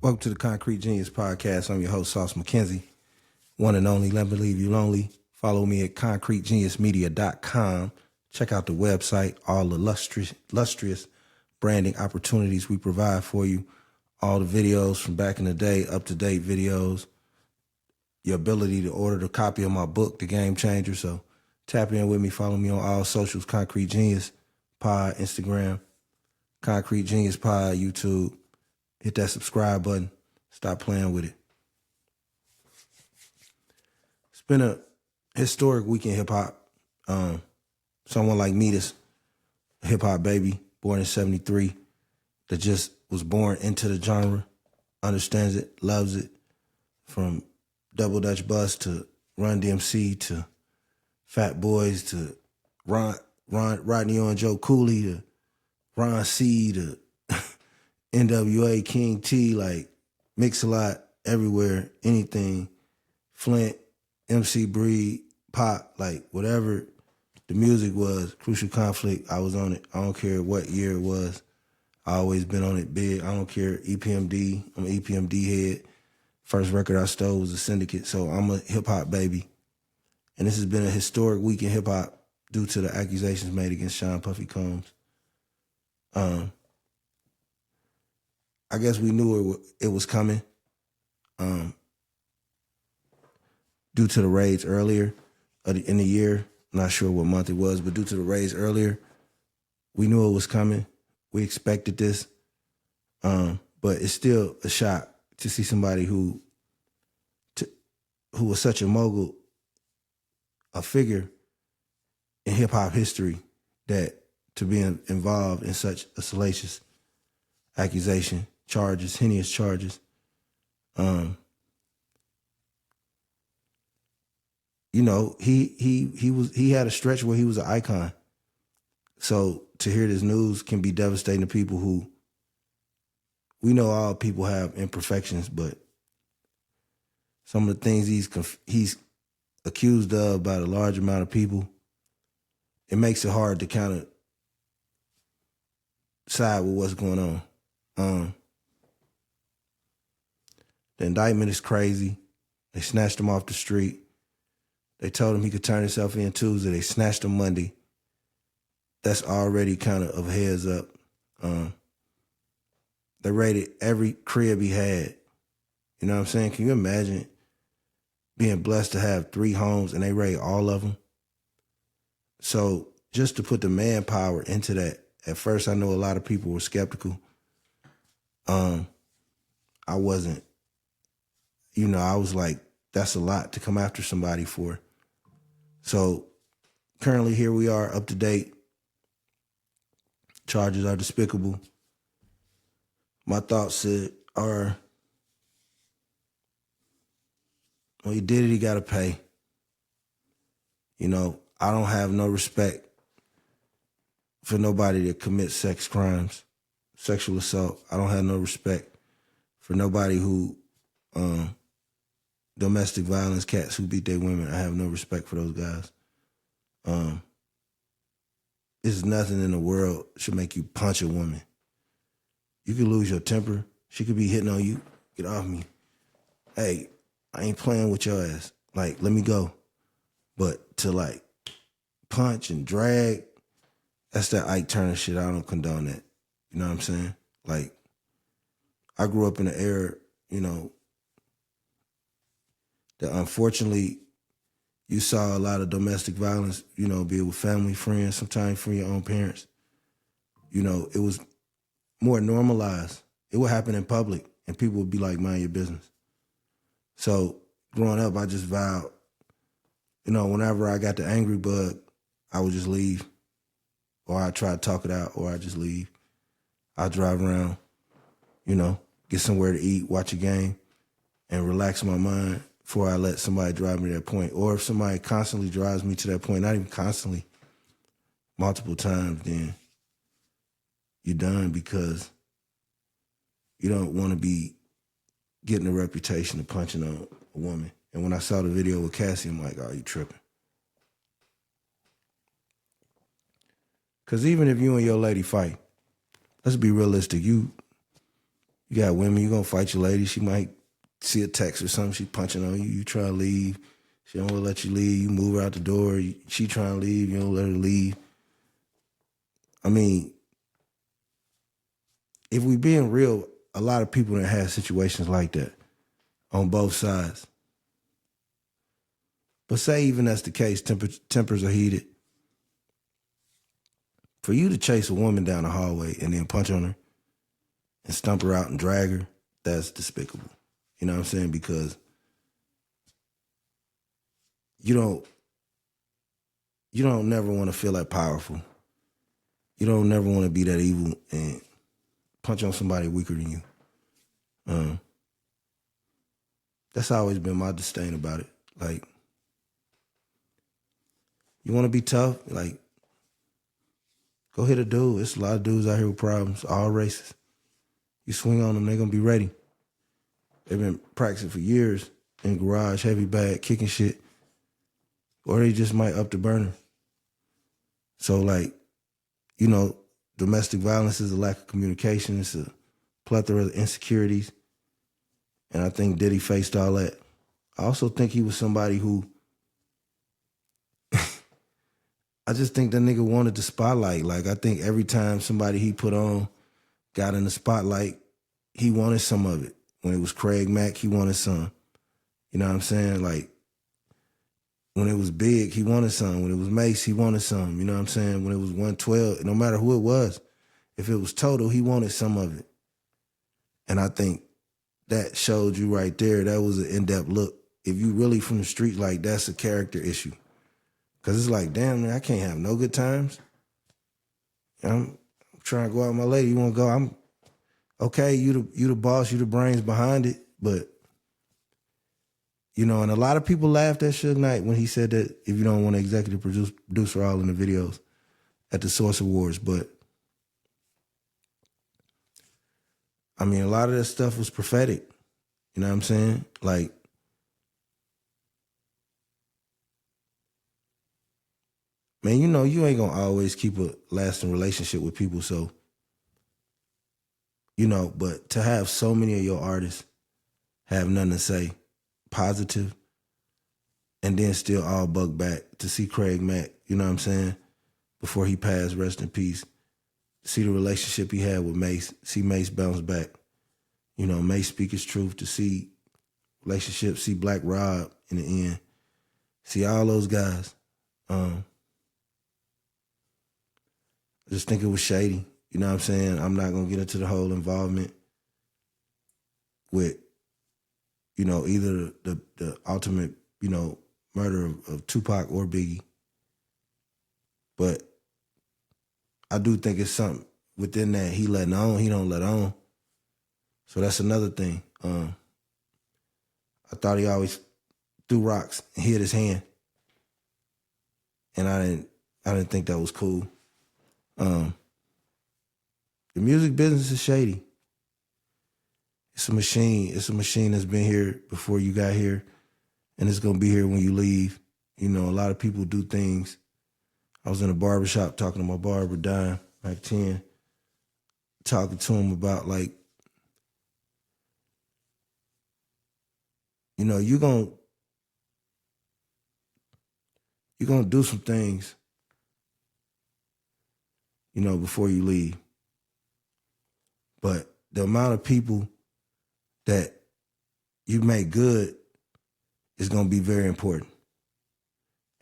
Welcome to the Concrete Genius Podcast. I'm your host, Sauce McKenzie. One and only, let me leave you lonely. Follow me at concretegeniusmedia.com. Check out the website, all the illustrious branding opportunities we provide for you. All the videos from back in the day, up-to-date videos. Your ability to order the copy of my book, The Game Changer. So tap in with me. Follow me on all socials, Concrete Genius Pod, Instagram, Concrete Genius Pod, YouTube. Hit that subscribe button. Stop playing with it. It's been a historic week in hip-hop. Someone like me that's a hip-hop baby, born in 73, that just was born into the genre, understands it, loves it, from Double Dutch Bus to Run DMC to Fat Boys to Rodney and Joe Cooley to Ron C to NWA, King T, like Mix-a-Lot, everywhere, anything, Flint, MC Breed, Pop, like whatever the music was, Crucial Conflict, I was on it. I don't care what year it was. I always been on it big. I don't care. EPMD, I'm an EPMD head. First record I stole was a Syndicate, so I'm a hip-hop baby. And this has been a historic week in hip-hop due to the accusations made against Sean Puffy Combs. I guess we knew it was coming due to the raids earlier in the year. I'm not sure what month it was, but due to the raids earlier, we knew it was coming. We expected this, but it's still a shock to see somebody who was such a mogul, a figure in hip-hop history, that to be involved in such a salacious accusation, charges, heinous charges. You know, he had a stretch where he was an icon. So to hear this news can be devastating to people who, we know all people have imperfections, but some of the things he's accused of by a large amount of people, it makes it hard to kind of side with what's going on. The indictment is crazy. They snatched him off the street. They told him he could turn himself in Tuesday. They snatched him Monday. That's already kind of a heads up. They raided every crib he had. You know what I'm saying? Can you imagine being blessed to have 3 homes and they raid all of them? So just to put the manpower into that, at first I know a lot of people were skeptical. I wasn't. You know, I was like, that's a lot to come after somebody for. So currently here we are, up to date. Charges are despicable. My thoughts are, well, he did it, he got to pay. You know, I don't have no respect for nobody that commits sex crimes, sexual assault. I don't have no respect for nobody who, domestic violence, cats who beat their women. I have no respect for those guys. There's nothing in the world should make you punch a woman. You could lose your temper. She could be hitting on you. Get off me. Hey, I ain't playing with your ass. Like, let me go. But to like punch and drag, that's that Ike Turner shit. I don't condone that. You know what I'm saying? Like, I grew up in an era, you know, that unfortunately you saw a lot of domestic violence, you know, be it with family, friends, sometimes from your own parents. You know, it was more normalized. It would happen in public and people would be like, mind your business. So growing up, I just vowed, you know, whenever I got the angry bug, I would just leave. Or I'd try to talk it out, or I'd just leave. I'd drive around, you know, get somewhere to eat, watch a game, and relax my mind before I let somebody drive me to that point. Or if somebody constantly drives me to that point, not even constantly, multiple times, then you're done, because you don't want to be getting a reputation of punching on a woman. And when I saw the video with Cassie, I'm like, oh, you tripping. Because even if you and your lady fight, let's be realistic, you You got women, you gonna fight your lady. She might see a text or something. She punching on you. You try to leave. She don't want to let you leave. You move her out the door. She trying to leave. You don't let her leave. I mean, if we being real, a lot of people that have situations like that on both sides. But say even that's the case, tempers are heated. For you to chase a woman down the hallway and then punch on her and stump her out and drag her, that's despicable. You know what I'm saying? Because you don't never want to feel that powerful. You don't never want to be that evil and punch on somebody weaker than you. That's always been my disdain about it. Like, you want to be tough? Like, go hit a dude. There's a lot of dudes out here with problems, all races. You swing on them, they're going to be ready. They've been practicing for years in garage, heavy bag, kicking shit. Or they just might up the burner. So, like, you know, domestic violence is a lack of communication. It's a plethora of insecurities. And I think Diddy faced all that. I also think he was somebody who, I just think that nigga wanted the spotlight. Like, I think every time somebody he put on got in the spotlight, he wanted some of it. When it was Craig Mack, he wanted some. You know what I'm saying? Like, when it was Big, he wanted some. When it was Mace, he wanted some. You know what I'm saying? When it was 112, no matter who it was, if it was Total, he wanted some of it. And I think that showed you right there, that was an in-depth look. If you really from the street, like, that's a character issue. Because it's like, damn, man, I can't have no good times. I'm trying to go out with my lady. You want to go? I'm okay, you the boss, you the brains behind it. But, you know, and a lot of people laughed at Suge Knight when he said that if you don't want to executive producer all in the videos at the Source Awards. But, I mean, a lot of that stuff was prophetic. You know what I'm saying? Like, man, you know, you ain't gonna always keep a lasting relationship with people. So, you know, but to have so many of your artists have nothing to say positive and then still all buck back, to see Craig Mack, you know what I'm saying, before he passed, rest in peace, see the relationship he had with Mace, see Mace bounce back, you know, Mace speak his truth, to see relationships, see Black Rob in the end, see all those guys. I just think it was shady. You know what I'm saying? I'm not going to get into the whole involvement with, you know, either the ultimate, you know, murder of Tupac or Biggie. But I do think it's something within that he letting on, he don't let on. So that's another thing. I thought he always threw rocks and hit his hand. And I didn't think that was cool. The music business is shady. It's a machine. It's a machine that's been here before you got here, and it's gonna be here when you leave. You know, a lot of people do things. I was in a barbershop talking to my barber, Dime, like 10, talking to him about, like, you know, you're gonna do some things, you know, before you leave. But the amount of people that you make good is going to be very important.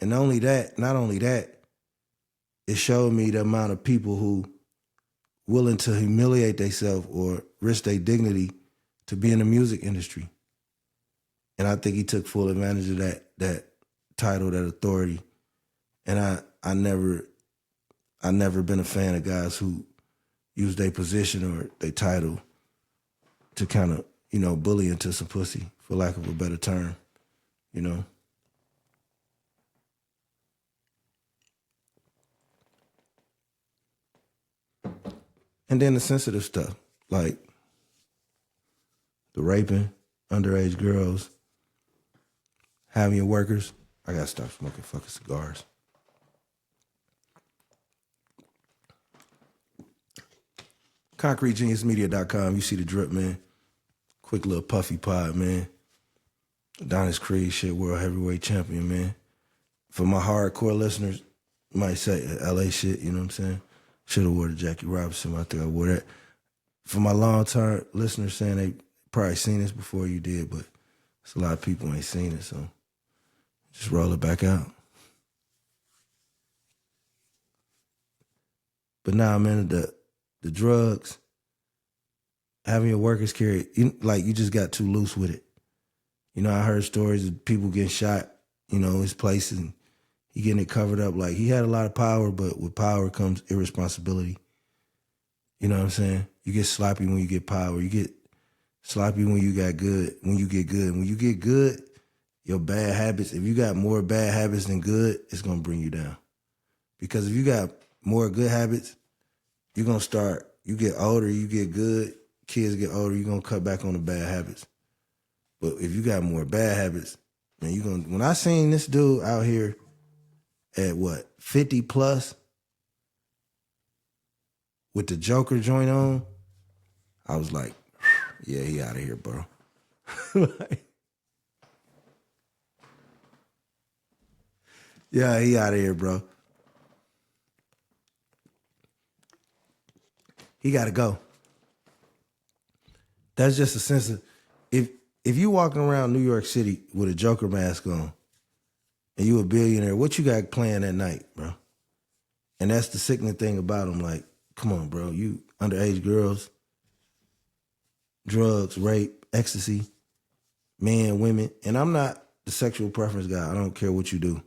And not only that, it showed me the amount of people who willing to humiliate themselves or risk their dignity to be in the music industry. And I think he took full advantage of that title, that authority. And I never been a fan of guys who use their position or their title to kind of, you know, bully into some pussy, for lack of a better term, you know. And then the sensitive stuff, like the raping, underage girls, having your workers. I gotta stop smoking fucking cigars. ConcreteGeniusMedia.com. You see the drip, man. Quick little puffy pod, man. Adonis Creed, shit, world heavyweight champion, man. For my hardcore listeners, you might say LA shit, you know what I'm saying? Should have wore the Jackie Robinson. I think I wore that. For my long-term listeners saying they probably seen this before you did, but it's a lot of people ain't seen it, so just roll it back out. But nah, man, the drugs, having your workers carry, you just got too loose with it. You know, I heard stories of people getting shot, you know, his places, and he getting it covered up. Like, he had a lot of power, but with power comes irresponsibility. You know what I'm saying? You get sloppy when you get power. You get sloppy when you get good. When you get good, your bad habits, if you got more bad habits than good, it's going to bring you down. Because if you got more good habits, you're going to start, you get older, you get good, kids get older, you're going to cut back on the bad habits. But if you got more bad habits, man, when I seen this dude out here at 50 plus with the Joker joint on, I was like, yeah, he out of here, bro. Yeah, he out of here, bro. He got to go. That's just a sense of, if you walking around New York City with a Joker mask on and you a billionaire, what you got playing that night, bro? And that's the sickening thing about him. Like, come on, bro. You underage girls, drugs, rape, ecstasy, men, women. And I'm not the sexual preference guy. I don't care what you do.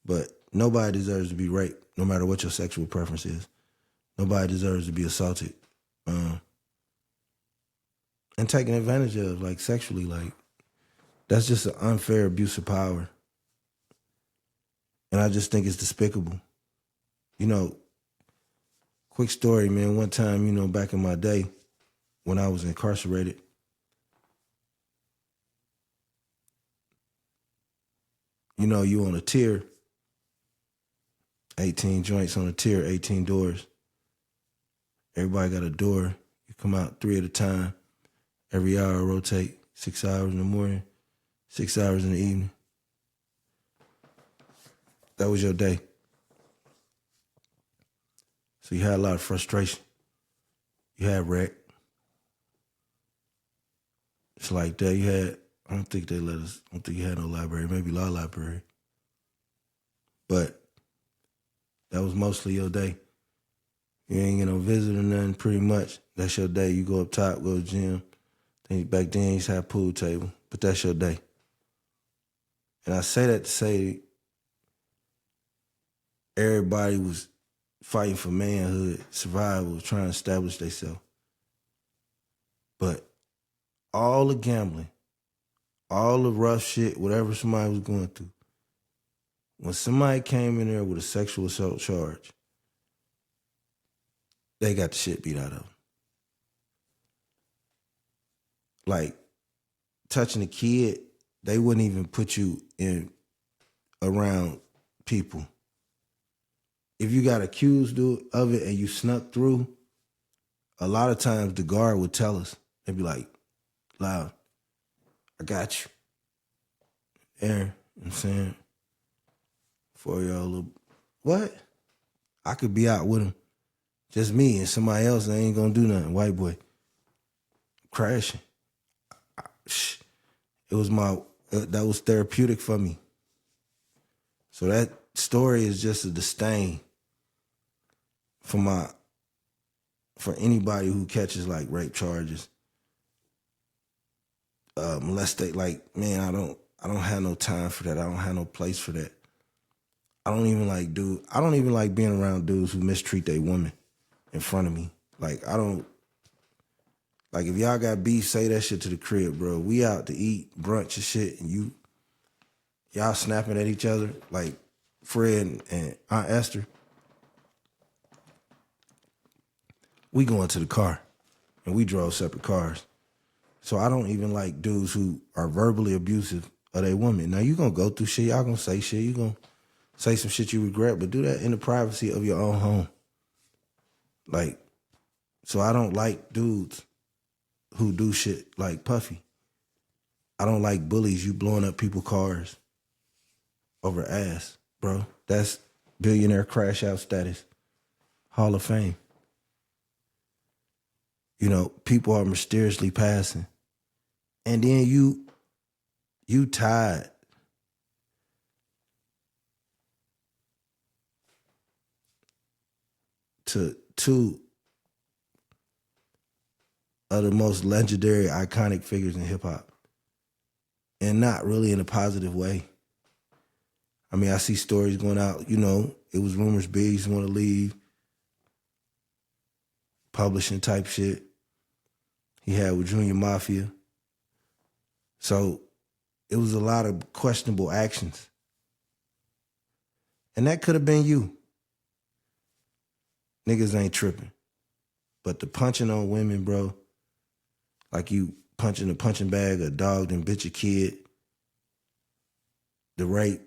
But nobody deserves to be raped, no matter what your sexual preference is. Nobody deserves to be assaulted. And taken advantage of, like, sexually. Like, that's just an unfair abuse of power. And I just think it's despicable. You know, quick story, man. One time, you know, back in my day, when I was incarcerated, you know, you on a tier, 18 joints on a tier, 18 doors. Everybody got a door. You come out 3 at a time. Every hour rotate, 6 hours in the morning, 6 hours in the evening. That was your day. So you had a lot of frustration. You had wreck. It's like that. You had, I don't think you had no library, maybe law library. But that was mostly your day. You ain't get no visit or nothing, pretty much. That's your day. You go up top, go to the gym. Back then, you used to have a pool table, but that's your day. And I say that to say everybody was fighting for manhood, survival, trying to establish themselves. But all the gambling, all the rough shit, whatever somebody was going through, when somebody came in there with a sexual assault charge, they got the shit beat out of them. Like, touching a kid, they wouldn't even put you in around people. If you got accused of it and you snuck through, a lot of times the guard would tell us. They'd be like, loud, I got you. Aaron, you know what I'm saying? 4-year-old little, what? I could be out with him. Just me and somebody else, they ain't gonna do nothing. White boy. Crashing. It was that was therapeutic for me. So that story is just a disdain for anybody who catches like rape charges. Molestate, like, man, I don't have no time for that. I don't have no place for that. I don't even like being around dudes who mistreat their women in front of me. Like, if y'all got beef, say that shit to the crib, bro. We out to eat brunch and shit, and y'all snapping at each other, like Fred and Aunt Esther. We go into the car, and we drove separate cars. So I don't even like dudes who are verbally abusive of their woman. Now, you gonna go through shit, y'all gonna say shit, you gonna say some shit you regret, but do that in the privacy of your own home. Like, So I don't like dudes who do shit like Puffy. I don't like bullies. You blowing up people's cars over ass, bro. That's billionaire crash out status. Hall of Fame. You know, people are mysteriously passing. And then you tied to two of the most legendary, iconic figures in hip hop. And not really in a positive way. I mean, I see stories going out, you know, it was rumors Biggs want to leave, publishing type shit he had with Junior Mafia. So it was a lot of questionable actions. And that could have been you. Niggas ain't tripping. But the punching on women, bro, like you punching a punching bag, a dog, then bitch a kid, the rape,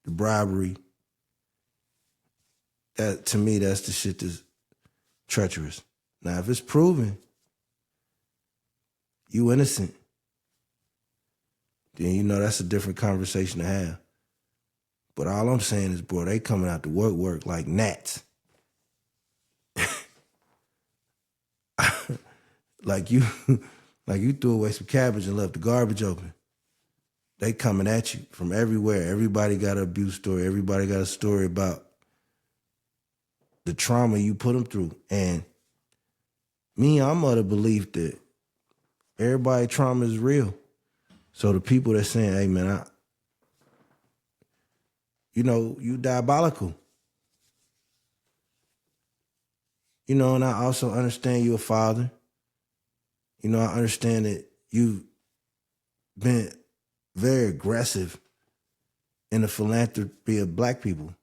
the bribery, that to me, that's the shit that's treacherous. Now, if it's proven you innocent, then you know that's a different conversation to have. But all I'm saying is, bro, they coming out to work like gnats. like you threw away some cabbage and left the garbage open. They coming at you from everywhere. Everybody got an abuse story. Everybody got a story about the trauma you put them through. And me, I'm of the belief that everybody's trauma is real. So the people that saying, hey man, you diabolical. You know, and I also understand you're a father. You know, I understand that you've been very aggressive in the philanthropy of black people.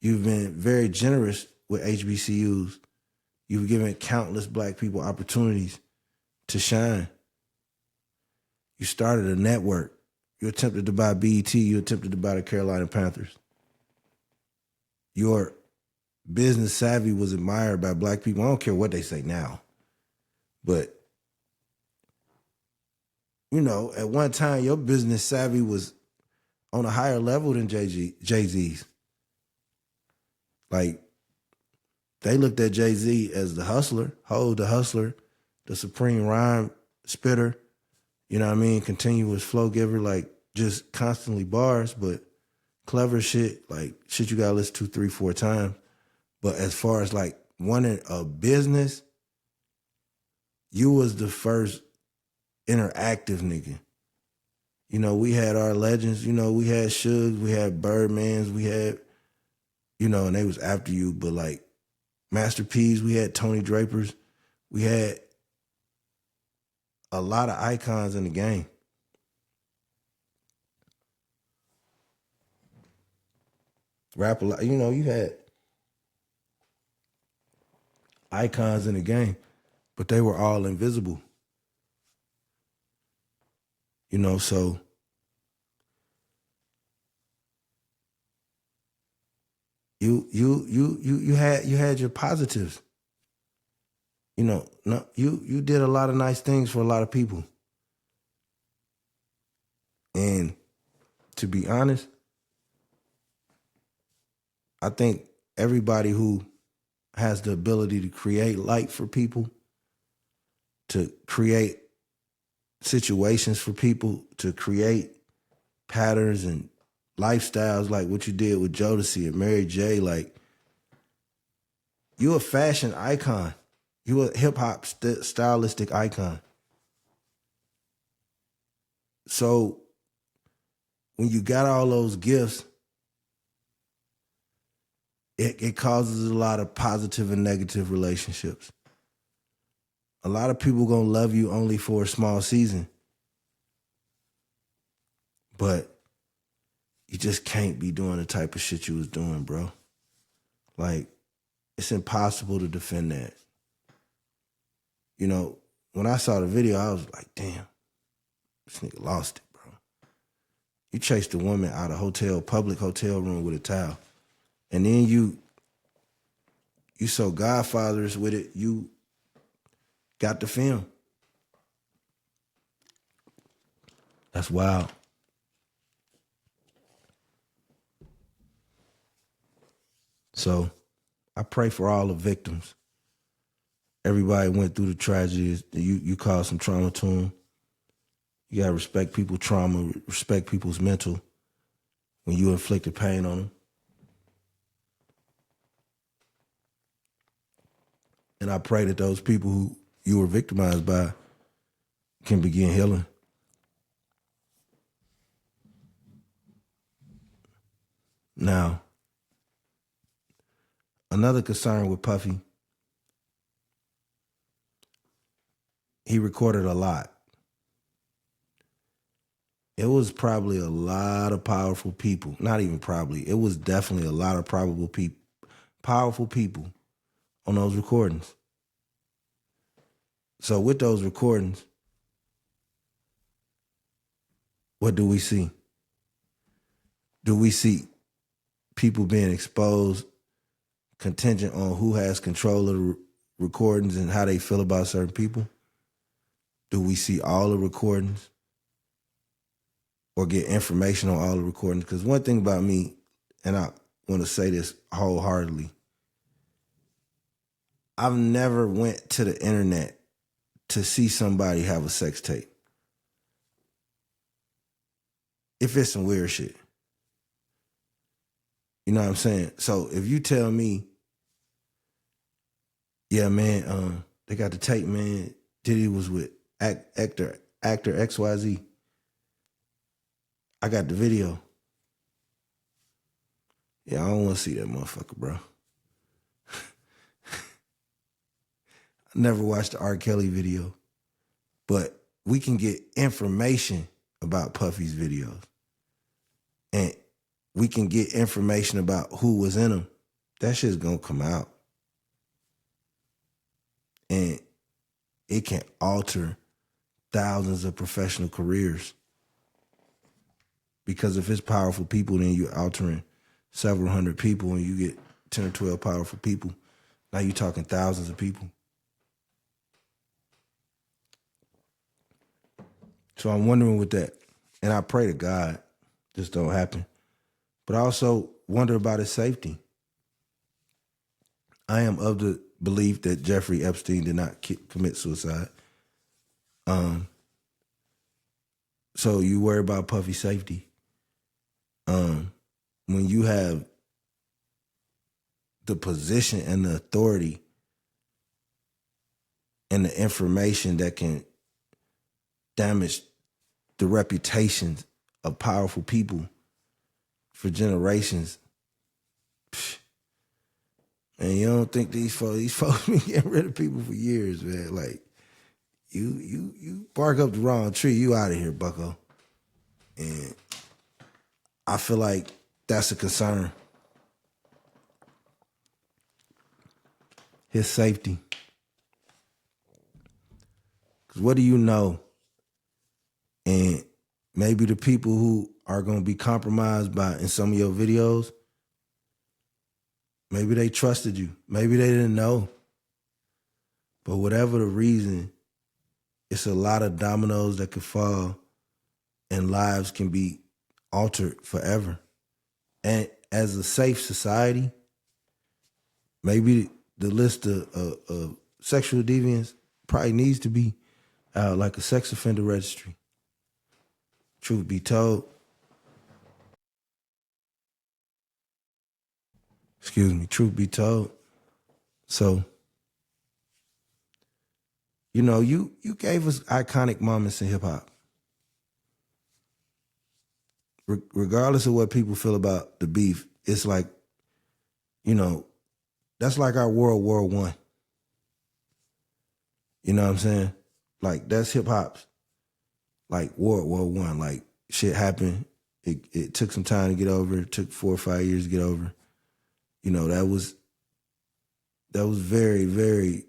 You've been very generous with HBCUs. You've given countless black people opportunities to shine. You started a network. You attempted to buy BET. You attempted to buy the Carolina Panthers. Your business savvy was admired by black people. I don't care what they say now. But, you know, at one time, your business savvy was on a higher level than Jay-Z's. Like, they looked at Jay-Z as the hustler, the hustler, the supreme rhyme spitter, you know what I mean? Continuous flow giver, like just constantly bars, but clever shit, like shit you gotta listen to 3, 4 times. But as far as like wanting a business, you was the first interactive nigga. You know, we had our legends, you know, we had Suge, we had Birdmans, we had, you know, and they was after you, but like Master P's, we had Tony Drapers, we had a lot of icons in the game. Rap a lot, you know, you had icons in the game, but they were all invisible. You know, so you had your positives. You know, no, you did a lot of nice things for a lot of people. And to be honest, I think everybody who has the ability to create light for people, to create situations for people, to create patterns and lifestyles like what you did with Jodeci and Mary J, like, you a fashion icon. You a hip-hop stylistic icon. So when you got all those gifts, it causes a lot of positive and negative relationships. A lot of people gonna love you only for a small season. But you just can't be doing the type of shit you was doing, bro. Like, it's impossible to defend that. You know, when I saw the video, I was like, damn, this nigga lost it, bro. You chased a woman out of public hotel room with a towel. And then you you so godfathers with it, you got the film. That's wild. So I pray for all the victims. Everybody went through the tragedies. You caused some trauma to them. You gotta respect people's trauma, respect people's mental when you inflicted pain on them. And I pray that those people who you were victimized by can begin healing. Now, another concern with Puffy, he recorded a lot. It was probably a lot of powerful people. Not even probably. It was definitely a lot of powerful people on those recordings. So with those recordings, what do we see? Do we see people being exposed contingent on who has control of the recordings and how they feel about certain people? Do we see all the recordings or get information on all the recordings? Because one thing about me, and I want to say this wholeheartedly, I've never went to the internet to see somebody have a sex tape. If it's some weird shit. You know what I'm saying? So if you tell me, yeah, man, they got the tape, man, Diddy was with actor XYZ. I got the video. Yeah, I don't want to see that motherfucker, bro. I never watched the R. Kelly video, but we can get information about Puffy's videos. And we can get information about who was in them. That shit's gonna come out. And it can alter thousands of professional careers. Because if it's powerful people, then you're altering several hundred people and you get 10 or 12 powerful people. Now you're talking thousands of people. So I'm wondering with that. And I pray to God this don't happen. But I also wonder about his safety. I am of the belief that Jeffrey Epstein did not commit suicide. So you worry about Puffy's safety. When you have the position and the authority and the information that can damage the reputations of powerful people for generations, man, you don't think these folks been getting rid of people for years, man. Like, you bark up the wrong tree, you out of here, bucko. And I feel like that's a concern. His safety. Because what do you know? And maybe the people who are going to be compromised by in some of your videos, maybe they trusted you. Maybe they didn't know. But whatever the reason, it's a lot of dominoes that could fall and lives can be altered forever. And as a safe society, maybe the list of sexual deviants probably needs to be like a sex offender registry. Truth be told. Truth be told. So, you know, you gave us iconic moments in hip hop. Regardless of what people feel about the beef, it's like, you know, that's like our World War I. You know what I'm saying? Like, that's hip hop's like World War I. Like, shit happened. It took some time to get over. It took 4 or 5 years to get over. You know, that was very, very,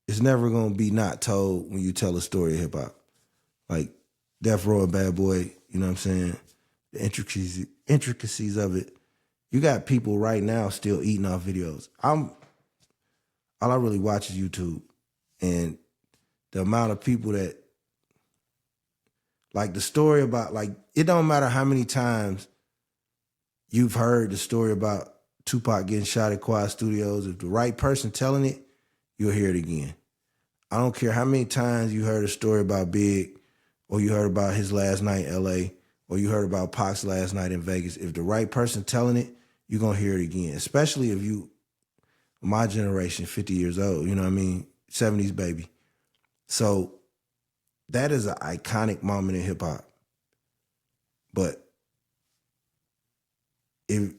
it's never gonna be not told when you tell a story of hip hop. Like Death Row and Bad Boy, you know what I'm saying? The intricacies of it You got people right now still eating off videos. All I really watch is YouTube. And the amount of people that, like the story about, like, it don't matter how many times you've heard the story about Tupac getting shot at Quad Studios. If the right person telling it, you'll hear it again. I don't care how many times you heard a story about Big, or you heard about his last night in LA, or you heard about Pac's last night in Vegas. If the right person telling it, you're going to hear it again, especially if you, my generation, 50 years old, you know what I mean? 70s baby. So that is an iconic moment in hip hop. But if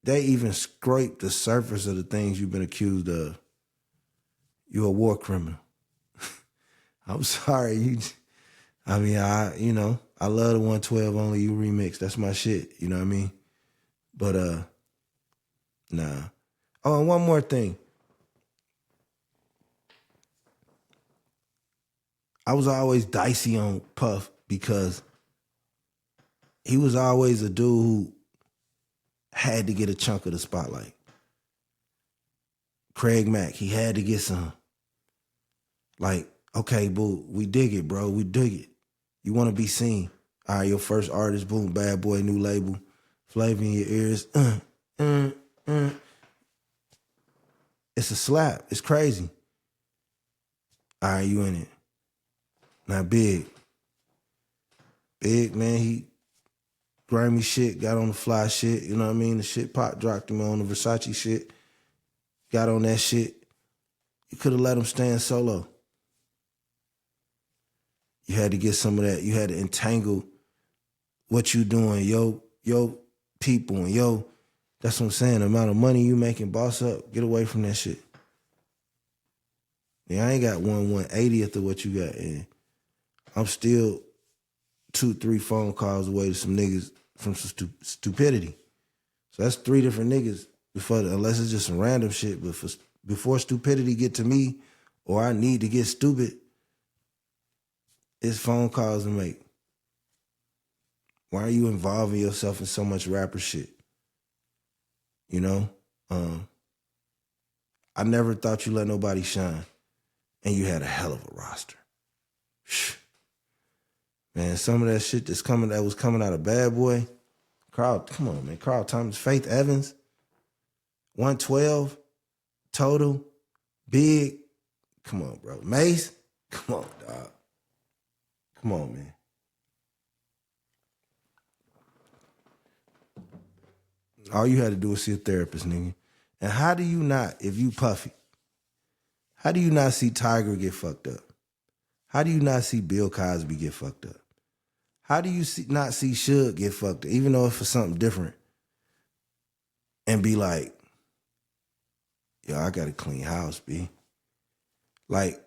they even scrape the surface of the things you've been accused of, you're a war criminal. I'm sorry. I love the 112 Only You remix. That's my shit. You know what I mean? But, nah. Oh, and one more thing. I was always dicey on Puff because he was always a dude who had to get a chunk of the spotlight. Craig Mack, he had to get some. Like, okay, boo, we dig it, bro. We dig it. You want to be seen. All right, your first artist, boom, Bad Boy, new label, flavor in your ears. It's a slap. It's crazy. All right, you in it. Now, Big, man, he grimy shit, got on the fly shit, you know what I mean? The shit Pop dropped him on the Versace shit, got on that shit. You could have let him stand solo. You had to get some of that. You had to entangle what you doing, yo people, and that's what I'm saying, the amount of money you making, boss up, get away from that shit. Yeah, I ain't got 1/180th of what you got, and I'm still 2-3 phone calls away to some niggas from some stupidity. So that's 3 different niggas unless it's just some random shit. But before stupidity get to me, or I need to get stupid, it's phone calls to make. Why are you involving yourself in so much rapper shit? You know? I never thought you let nobody shine. And you had a hell of a roster. Man, some of that shit that was coming out of Bad Boy. Carl Thomas, Faith Evans, 112, Total, Big. Come on, bro. Mace, come on, dog. Come on, man. All you had to do was see a therapist, nigga. And how do you not, if you Puffy, how do you not see Tiger get fucked up? How do you not see Bill Cosby get fucked up? How do you not see Suge get fucked up, even though it's for something different? And be like, yo, I got a clean house, B. Like,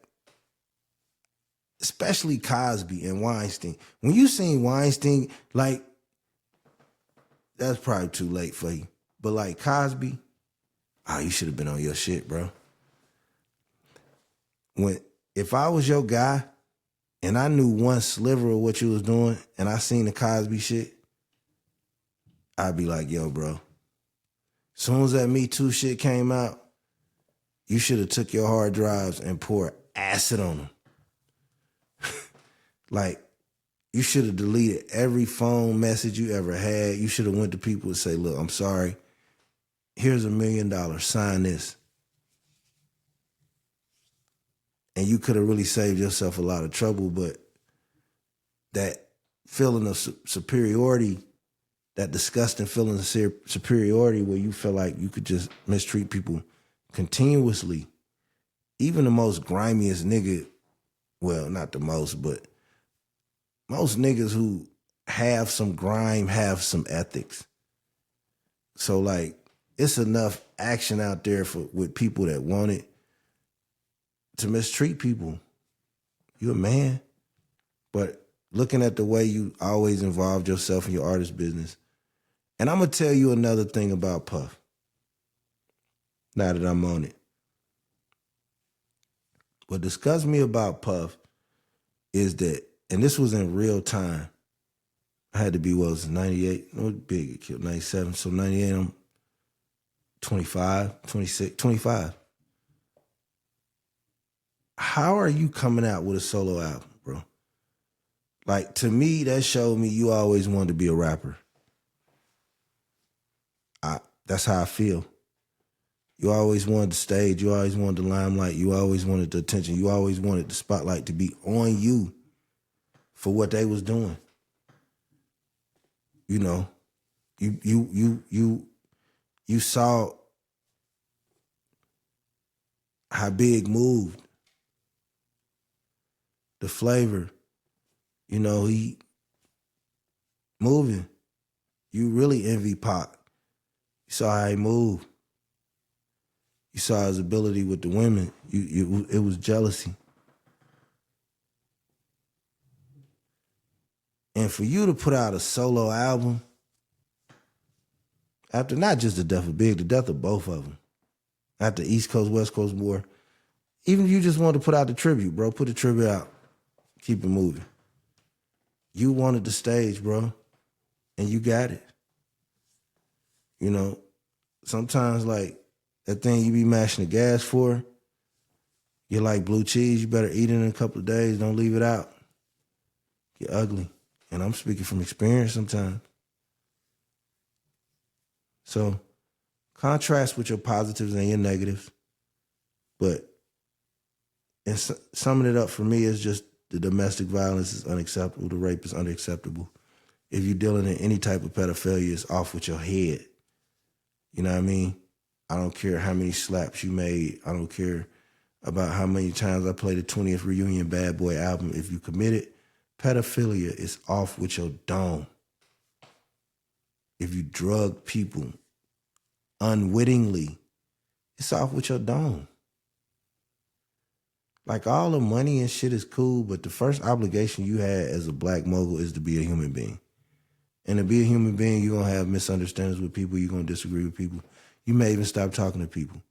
especially Cosby and Weinstein. When you seen Weinstein, like, that's probably too late for you. But like Cosby, you should have been on your shit, bro. If I was your guy and I knew one sliver of what you was doing and I seen the Cosby shit, I'd be like, yo, bro, soon as that Me Too shit came out, you should have took your hard drives and poured acid on them. Like, you should have deleted every phone message you ever had. You should have went to people and say, look, I'm sorry. Here's $1 million. Sign this. And you could have really saved yourself a lot of trouble, but that feeling of superiority, that disgusting feeling of superiority where you feel like you could just mistreat people continuously, even the most grimiest nigga, well, not the most, but most niggas who have some grime have some ethics. So, like, it's enough action out there with people that want it to mistreat people. You a man. But looking at the way you always involved yourself in your artist business, and I'm going to tell you another thing about Puff, now that I'm on it. What disgusts me about Puff is that, and this was in real time, I had to be, what was it, 98? No, Big get killed 97. So 98, I'm 25, 26, 25. How are you coming out with a solo album, bro? Like, to me, that showed me you always wanted to be a rapper. That's how I feel. You always wanted the stage. You always wanted the limelight. You always wanted the attention. You always wanted the spotlight to be on you for what they was doing. You know, you saw how Big moved, the flavor. You know, he moving. You really envy Pac. You saw how he moved. You saw his ability with the women. It was jealousy. And for you to put out a solo album, after not just the death of Big, the death of both of them, after East Coast, West Coast war, even if you just wanted to put out the tribute, bro, put the tribute out. Keep it moving. You wanted the stage, bro, and you got it. You know, sometimes, like, that thing you be mashing the gas for, you're like blue cheese, you better eat it in a couple of days, don't leave it out. You're ugly. And I'm speaking from experience sometimes. So, contrast with your positives and your negatives. But summing it up for me is just the domestic violence is unacceptable, the rape is unacceptable. If you're dealing in any type of pedophilia, it's off with your head. You know what I mean? I don't care how many slaps you made. I don't care about how many times I played the 20th Reunion Bad Boy album. If you committed pedophilia, it's off with your dome. If you drug people unwittingly, it's off with your dome. Like, all the money and shit is cool, but the first obligation you had as a black mogul is to be a human being. And to be a human being, you're going to have misunderstandings with people. You're going to disagree with people. You may even stop talking to people.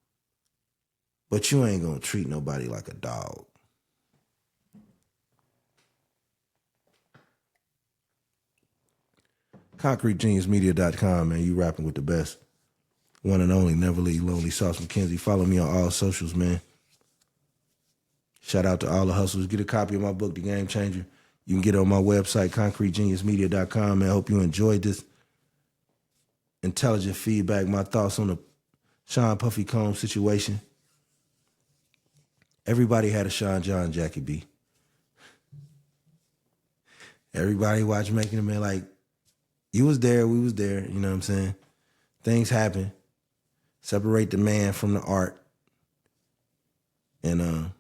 But you ain't going to treat nobody like a dog. ConcreteGeniusMedia.com, man. You rapping with the best. One and only, never leave lonely, Sauce McKenzie. Follow me on all socials, man. Shout out to all the hustlers. Get a copy of my book, The Game Changer. You can get it on my website, ConcreteGeniusMedia.com, man. I hope you enjoyed this intelligent feedback, my thoughts on the Sean Puffy Combs situation. Everybody had a Sean John Jackie B. Everybody watched Making a Man. Like, you was there, we was there, you know what I'm saying? Things happen. Separate the man from the art. And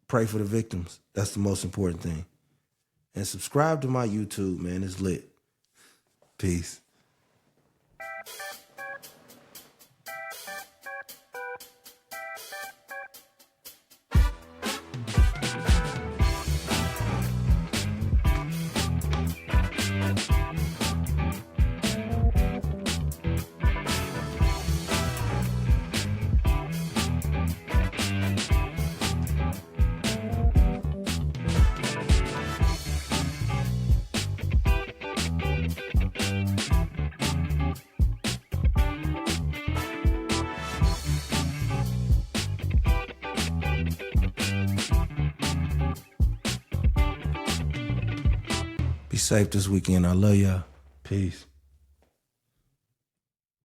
pray for the victims. That's the most important thing. And subscribe to my YouTube, man. It's lit. Peace. Be safe this weekend. I love y'all. Peace.